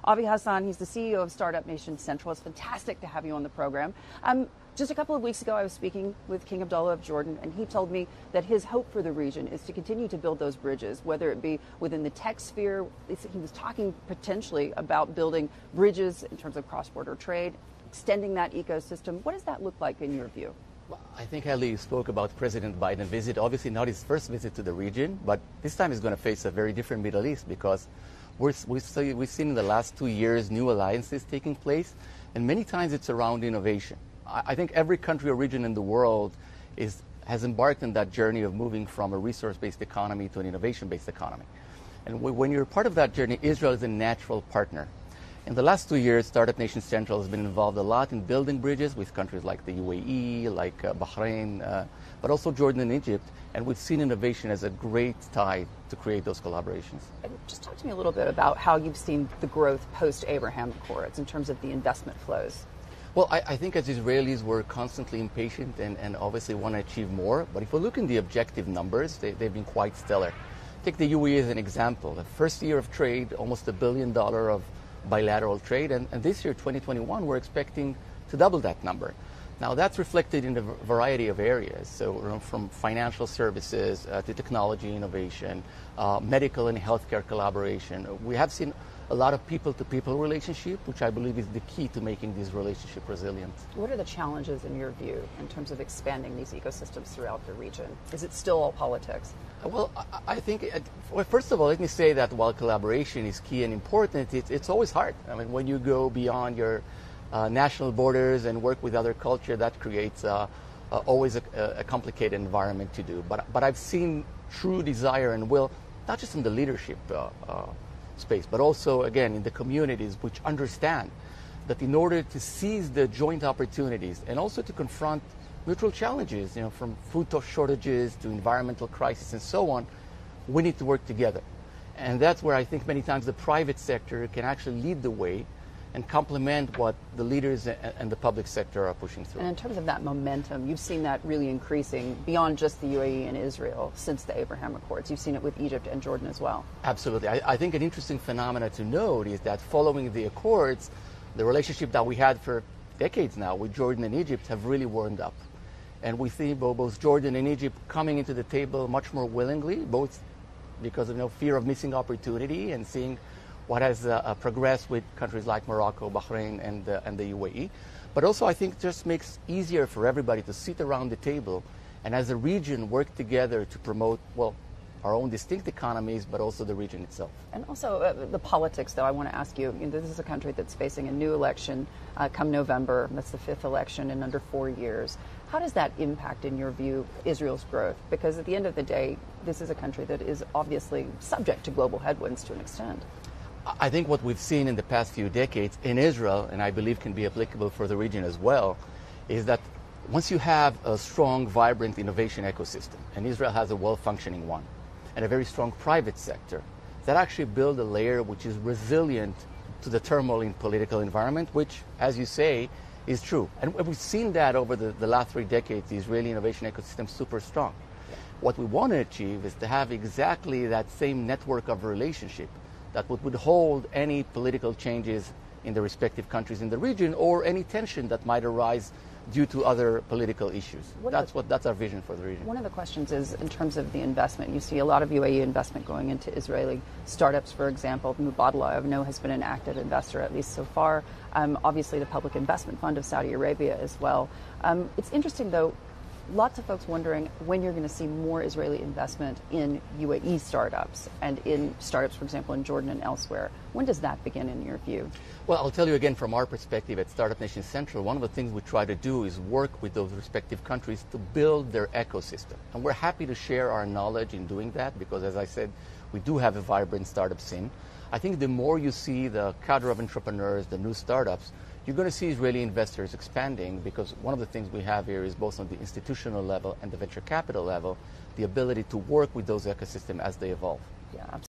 Avi Hasson, he's the CEO of Startup Nation Central. It's fantastic to have you on the program. Just a couple of weeks ago, I was speaking with King Abdullah of Jordan, and he told me that his hope for the region is to continue to build those bridges, whether it be within the tech sphere. He was talking potentially about building bridges in terms of cross-border trade, extending that ecosystem. What does that look like in your view? Well, I think Hadley spoke about President Biden's visit. Obviously not his first visit to the region, but this time he's going to face a very different Middle East because we've seen in the last 2 years new alliances taking place, and many times it's around innovation. I think every country or region in the world has embarked on that journey of moving from a resource-based economy to an innovation-based economy. And when you're part of that journey, Israel is a natural partner. In the last 2 years, Startup Nation Central has been involved a lot in building bridges with countries like the UAE, like Bahrain, but also Jordan and Egypt. And we've seen innovation as a great tide to create those collaborations. Just talk to me a little bit about how you've seen the growth post-Abraham Accords in terms of the investment flows. Well, I think as Israelis, we're constantly impatient and obviously want to achieve more. But if we look in the objective numbers, they've been quite stellar. Take the UAE as an example. The first year of trade, almost $1 billion of bilateral trade. And this year, 2021, we're expecting to double that number. Now, that's reflected in a variety of areas. So from financial services to technology innovation, medical and healthcare collaboration. We have seen a lot of people-to-people relationship, which I believe is the key to making this relationship resilient. What are the challenges in your view in terms of expanding these ecosystems throughout the region? Is it still all politics? Well, I think, first of all, let me say that while collaboration is key and important, it's always hard. I mean, when you go beyond your national borders and work with other culture, that creates always a complicated environment to do. But I've seen true desire and will, not just in the leadership space, but also, again, in the communities which understand that in order to seize the joint opportunities and also to confront mutual challenges, from food shortages to environmental crisis and so on, we need to work together. And that's where I think many times the private sector can actually lead the way and complement what the leaders and the public sector are pushing through. And in terms of that momentum, you've seen that really increasing beyond just the UAE and Israel since the Abraham Accords. You've seen it with Egypt and Jordan as well. Absolutely. I think an interesting phenomenon to note is that following the Accords, the relationship that we had for decades now with Jordan and Egypt have really warmed up. And we see both Jordan and Egypt coming into the table much more willingly, both because of fear of missing opportunity and seeing what has progressed with countries like Morocco, Bahrain, and the UAE. But also I think just makes easier for everybody to sit around the table and as a region work together to promote, well, our own distinct economies, but also the region itself. And also the politics, though, I want to ask you, this is a country that's facing a new election come November. That's the 5th election in under 4 years. How does that impact, in your view, Israel's growth? Because at the end of the day, this is a country that is obviously subject to global headwinds to an extent. I think what we've seen in the past few decades in Israel, and I believe can be applicable for the region as well, is that once you have a strong, vibrant innovation ecosystem, and Israel has a well-functioning one, and a very strong private sector, that actually build a layer which is resilient to the turmoil in political environment, which, as you say, is true. And we've seen that over the last 3 decades, the Israeli innovation ecosystem is super strong. What we want to achieve is to have exactly that same network of relationship that would hold any political changes in the respective countries in the region or any tension that might arise due to other political issues. That's our vision for the region. One of the questions is in terms of the investment. You see a lot of UAE investment going into Israeli startups, for example. Mubadala, I know, has been an active investor, at least so far. Obviously, the Public Investment Fund of Saudi Arabia as well. It's interesting, though, lots of folks wondering when you're going to see more Israeli investment in UAE startups and in startups, for example, in Jordan and elsewhere. When does that begin in your view? Well, I'll tell you again from our perspective at Startup Nation Central, one of the things we try to do is work with those respective countries to build their ecosystem. And we're happy to share our knowledge in doing that because, as I said, we do have a vibrant startup scene. I think the more you see the cadre of entrepreneurs, the new startups, you're going to see Israeli investors expanding because one of the things we have here is both on the institutional level and the venture capital level, the ability to work with those ecosystems as they evolve. Yeah,